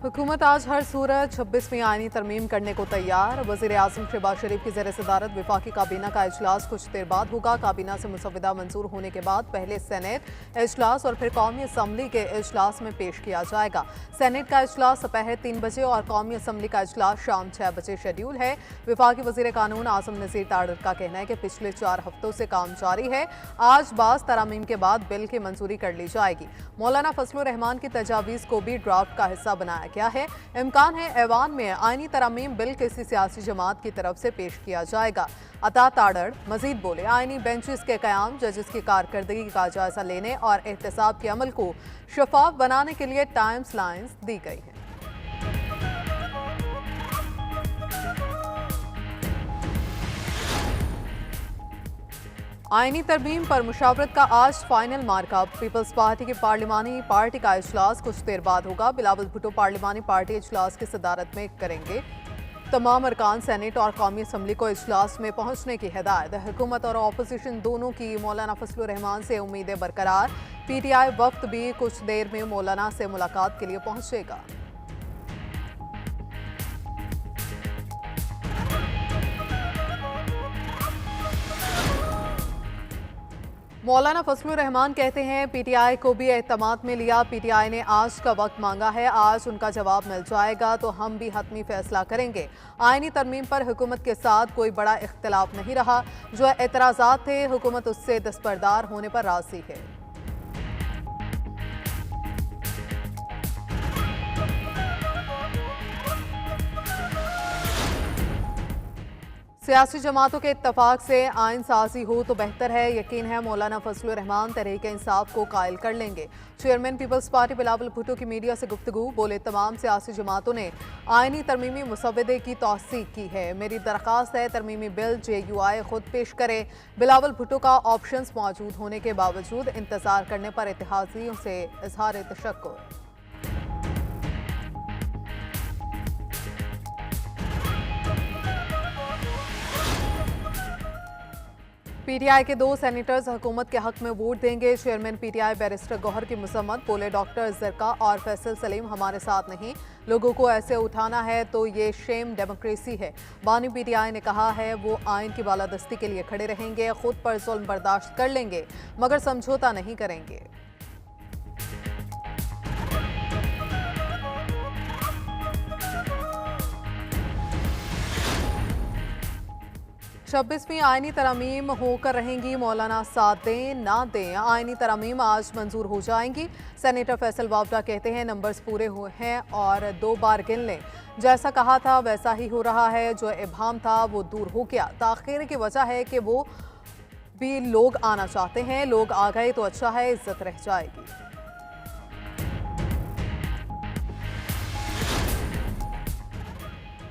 हुकूमत आज हर सूरत 26वीं आईनी तरमीम करने को तैयार। वज़ीर आज़म शहबाज शरीफ की ज़ेर सदारत वफाकी काबीना का इजलास कुछ देर बाद होगा। काबीना से मुसविदा मंजूर होने के बाद पहले सेनेट इजलास और फिर कौमी असम्बली के इजलास में पेश किया जाएगा। सेनेट का इजलास दोपहर 3 बजे और कौमी असम्बली का इजलास शाम 6 बजे शेड्यूल है। वफाकी वज़ीर कानून आज़म नज़ीर ताड़र का कहना है कि पिछले 4 हफ्तों से काम जारी है। आज बाज़ तरामीम के बाद बिल की मंजूरी कर ली जाएगी। मौलाना फजलुर रहमान की तजावीज़ को भी ड्राफ्ट का हिस्सा बनाया गया है। इम्कान है ऐवान में आईनी तरामीम बिल किसी सियासी जमात की तरफ से पेश किया जाएगा। अता ताड़ड़ मजीद बोले, आईनी बेंचेस के क़याम, जजेस की कारकर्दगी का जायजा लेने और एहतसाब के अमल को शफाफ बनाने के लिए टाइम्स लाइन्स दी गई है। आईनी तरमीम पर मुशावरत का आज फाइनल मार्कअप। पीपल्स पार्टी की पार्लिमानी पार्टी का इजलास कुछ देर बाद होगा। बिलावल भुट्टो पार्लिमानी पार्टी इजलास की सदारत में करेंगे। तमाम अरकान सेनेट और कौमी असम्बली को इजलास में पहुंचने की हिदायत। हुकूमत और अपोजिशन दोनों की मौलाना फजलुर रहमान से उम्मीदें बरकरार। पीटीआई वक्त भी कुछ देर में मौलाना से मुलाकात के लिए पहुंचेगा। मौलाना फजलुर रहमान कहते हैं, पीटीआई को भी एतमाद में लिया। पीटीआई ने आज का वक्त मांगा है, आज उनका जवाब मिल जाएगा तो हम भी हतमी फैसला करेंगे। आईनी तरमीम पर हुकूमत के साथ कोई बड़ा इख्तिलाफ नहीं रहा। जो एतराज़ात थे, हुकूमत उससे दस्तबरदार होने पर राज़ी है। सियासी जमातों के इत्तफाक से आइन साजी हो तो बेहतर है। यकीन है मौलाना फजलुर रहमान तहरीक इंसाफ को कायल कर लेंगे। चेयरमैन पीपल्स पार्टी बिलावल भुट्टो की मीडिया से गुफ्तगू, बोले, तमाम सियासी जमातों ने आइनी तरमीमी मुसवदे की तौसीक की है। मेरी दरख्वास्त है तरमीमी बिल JUI खुद पेश करे। बिलावल भुट्टो का ऑप्शंस मौजूद होने के बावजूद इंतजार करने पर इत्तेहादियों से इजहार तशक्कुर। पीटीआई के 2 सेनेटर्स हुकूमत के हक में वोट देंगे। चेयरमैन पीटीआई बैरिस्टर गौहर की मुसम्मत, बोले, डॉक्टर ज़रका और फैसल सलीम हमारे साथ नहीं। लोगों को ऐसे उठाना है तो ये शेम डेमोक्रेसी है। बानी पीटीआई ने कहा है वो आइन की बालादस्ती के लिए खड़े रहेंगे। खुद पर जुल्म बर्दाश्त कर लेंगे मगर समझौता नहीं करेंगे। 26वीं आईनी तरमीम होकर रहेंगी। मौलाना साथ दें ना दें, आईनी तरमीम आज मंजूर हो जाएंगी। सेनेटर फैसल वावडा कहते हैं, नंबर्स पूरे हुए हैं और 2 बार गिन लें। जैसा कहा था वैसा ही हो रहा है। जो इब्हाम था वो दूर हो गया। ताख़ीर की वजह है कि वो भी लोग आना चाहते हैं। लोग आ गए तो अच्छा है, इज्जत रह जाएगी।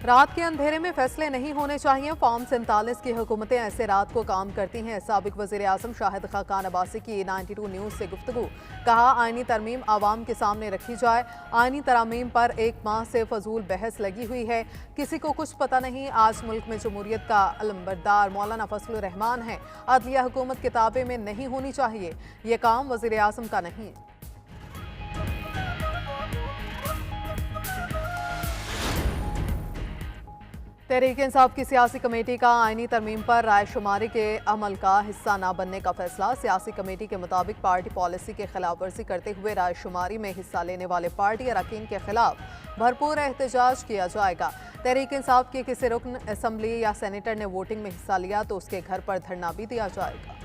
रात के अंधेरे में फैसले नहीं होने चाहिए। फॉर्म 47 की हुकूमतें ऐसे रात को काम करती हैं। साबिक वज़ीर आज़म शाहिद खाकान अब्बासी की 92 न्यूज़ से गुफ्तगू, कहा, आइनी तरमीम आवाम के सामने रखी जाए। आइनी तरमीम पर 1 माह से फजूल बहस लगी हुई है। किसी को कुछ पता नहीं। आज मुल्क में जमहूरियत का अलंबरदार मौलाना फजलुर रहमान है। अदलिया हुकूमत के ताबे में नहीं होनी चाहिए। ये काम वज़ीर आज़म का नहीं है। तहरीक इंसाफ की सियासी कमेटी का आइनी तरमीम पर राय शुमारी के अमल का हिस्सा न बनने का फैसला। सियासी कमेटी के मुताबिक पार्टी पॉलिसी के खिलाफ वर्जी करते हुए राय शुमारी में हिस्सा लेने वाले पार्टी अरकान के खिलाफ भरपूर एहतजाज किया जाएगा। तहरीक इंसाफ के किसी रुकन असम्बली या सेनेटर ने वोटिंग में हिस्सा लिया तो उसके घर पर धरना भी दिया जाएगा।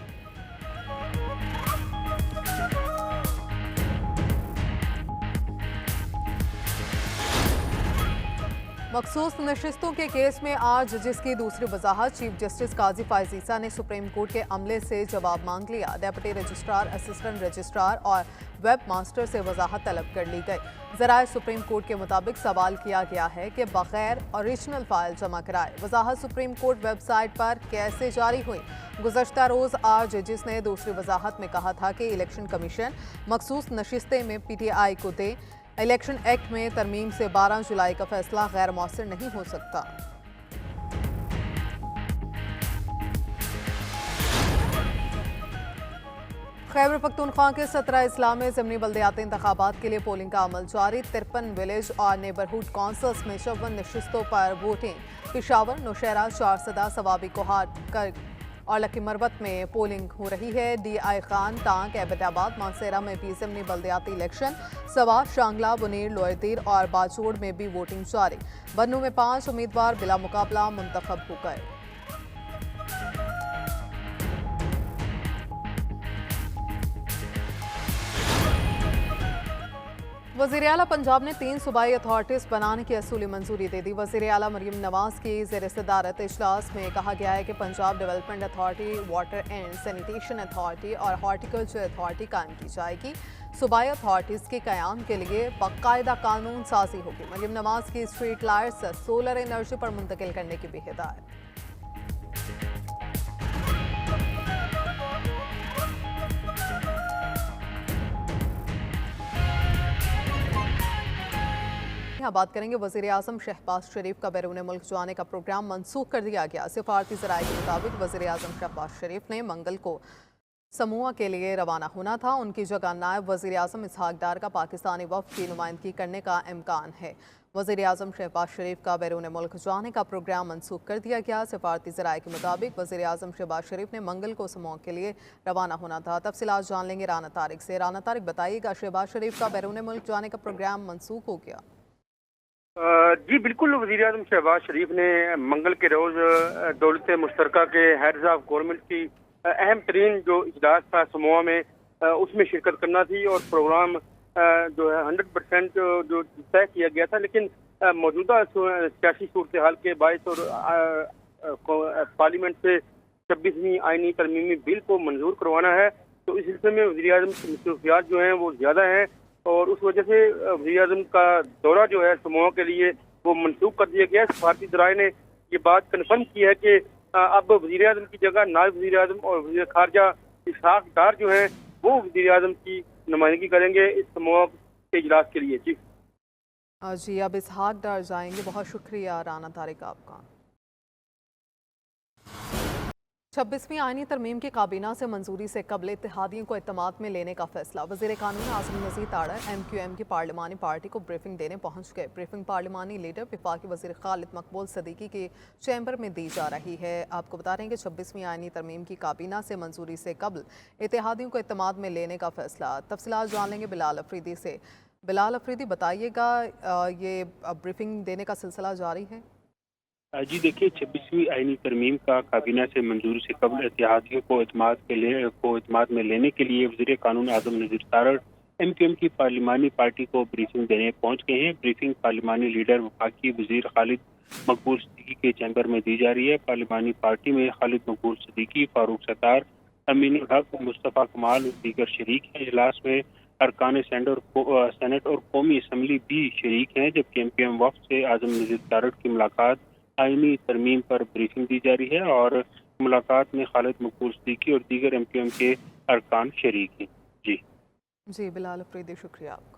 मखसूस नशिस्तों के केस में आज जिसकी दूसरी वजाहत, चीफ जस्टिस काजी फायज ईसा ने सुप्रीम कोर्ट के अमले से जवाब मांग लिया। डेप्यूटी रजिस्ट्रार, असिस्टेंट रजिस्ट्रार और वेब मास्टर से वजाहत तलब कर ली गई। ज़राए सुप्रीम कोर्ट के मुताबिक सवाल किया गया है कि बगैर ओरिजिनल फाइल जमा कराए वजाहत सुप्रीम कोर्ट वेबसाइट पर कैसे जारी हुई। गुज़श्ता रोज़ आज जजिस ने दूसरी वजाहत में कहा था कि इलेक्शन कमीशन मखसूस नशिस्तें में PTI को दे। इलेक्शन एक्ट में तरमीम से 12 जुलाई का फैसला गैर मौसर नहीं हो सकता। खैबर पख्तूनख्वा के 17 अजला में ज़मीनी बल्दियाती इंतखाबात के लिए पोलिंग का अमल जारी। 53 विलेज और नेबरहुड कौंसल्स में 54 नशिस्तों पर वोटिंग। पिशावर, नौशहरा, चारसदा, सवाबी कोहाट और लकी मरवत में पोलिंग हो रही है। DI खान, टांग, एबटाबाद, मानसेरा में भी ज़मीनी बल्दियाती इलेक्शन। सवा, शांगला, बुनीर, लोअरदीर और बाजोड़ में भी वोटिंग जारी। बन्नू में 5 उम्मीदवार बिला मुकाबला मुंतखब हो गए। वज़ीर आला पंजाब ने 3 सूबाई अथॉरिटीज़ बनाने की असूली मंजूरी दे दी। वज़ीर आला मरियम नवाज की ज़ेर सदारत इजलास में कहा गया है कि Punjab development authority, water and sanitation authority और हॉर्टिकल्चर अथॉरिटी कायम की जाएगी। सूबाई अथॉरिटीज़ के क़याम के लिए बाकायदा कानून साजी होगी। मरियम नवाज की स्ट्रीट लाइट्स सोलर एनर्जी पर मुंतकिल करने की भी हिदायत। यहाँ बात करेंगे वज़ीर आज़म शहबाज शरीफ का बैरून मुल्क जाने का प्रोग्राम मनसूख कर दिया गया। सिफारती ज़राए के मुताबिक वज़ीर आज़म शहबाज शरीफ ने मंगल को समूआ के लिए रवाना होना था। उनकी जगह नायब वज़ीर आज़म इसहाक डार का पाकिस्तानी वफ़द की नुमाइंदगी करने का इम्कान है। वज़ीर आज़म शहबाज शरीफ का बैरून मुल्क जाने का प्रोग्राम मनसूख कर दिया गया। सिफारती ज़राए के मुताबिक वज़ीर आज़म शहबाज शरीफ ने मंगल को समूआ के लिए रवाना होना था। तफसीलात जान लेंगे राना तारिक से। राना तारिक, बताइएगा, शहबाज शरीफ का बैरून मुल्क जाने का प्रोग्राम मनसूख हो गया? जी बिल्कुल, वज़ीर आज़म शहबाज शरीफ ने मंगल के रोज़ दौलत मुश्तरका के हेड्स ऑफ गवर्नमेंट की अहम तरीन जो इजलास था समूह में, उसमें शिरकत करना थी और प्रोग्राम जो है 100% जो तय किया गया था। लेकिन मौजूदा सियासी सूरत हाल के बायस और पार्लियामेंट से 26वीं आइनी तरमीमी बिल को मंजूर करवाना है, तो इस सिलसिले में वज़ीर आज़म की मसरूफियात जो हैं वो ज़्यादा हैं और उस वजह से वज़ीर आज़म का दौरा जो है समूह के लिए वो मनसूख कर दिया गया है। सफारती ज़राए ने ये बात कन्फर्म की है कि अब वज़ीर आज़म की जगह नायब वज़ीर आज़म और वज़ीर खारजा इसहाक डार जो है वो वज़ीर आज़म की नुमाइंदगी करेंगे इस समूह के इजलास के लिए। जी, अब इसहाक डार जाएंगे। बहुत शुक्रिया राना तारिक आपका। 26वीं आईनी तरमीम की काबीना से मंजूरी से कबल इत्तेहादियों को इत्तेमाद में लेने का फैसला। वज़ीर कानून आज़म नज़ीर तारड़ MQM की पार्लिमानी पार्टी को ब्रीफिंग देने पहुंच गए। ब्रीफिंग पार्लिमानी लीडर वफाकी वज़ीर खालिद मकबूल सदीकी के चैम्बर में दी जा रही है। आपको बता रहे हैं कि 26वीं आईनी तरमीम की काबीना से मंजूरी से कबल इत्तेहादियों को इत्तेमाद में लेने का फैसला। तफसीलात जान लेंगे बिलाल अफरीदी से। बिलाल अफरीदी, बताइएगा, ये ब्रीफिंग देने का सिलसिला जारी है? जी देखिए, 26वीं आईनी तरमीम का काबीना से मंजूरी से कबल इत्तेहादियों को इत्तेमाद में लेने के लिए वज़ीर कानून आज़म नज़ीर तारड़ MQM की पार्लिमानी पार्टी को ब्रीफिंग देने पहुंच गए हैं। ब्रीफिंग पार्लिमानी लीडर वफाकी वज़ीर खालिद मकबूल सदीकी के चैम्बर में दी जा रही है। पार्लिमानी पार्टी में खालिद मकबूल सदीकी, फारूक सत्तार, अमीनुल हक, मुस्तफ़ा कमाल और दीगर शरीक हैं। इजलास में अरकान सेनेट और कौमी असम्बली भी शरीक हैं, जबकि MQM वफ़द से आज़म नज़ीर तारड़ की मुलाकात आईनी तरमीम पर ब्रीफिंग दी जा रही है और मुलाकात में खालिद मकबूल सदीकी और दीगर MQM के अरकान शरीक हैं। जी बिलाल अफरीदी, शुक्रिया आपका।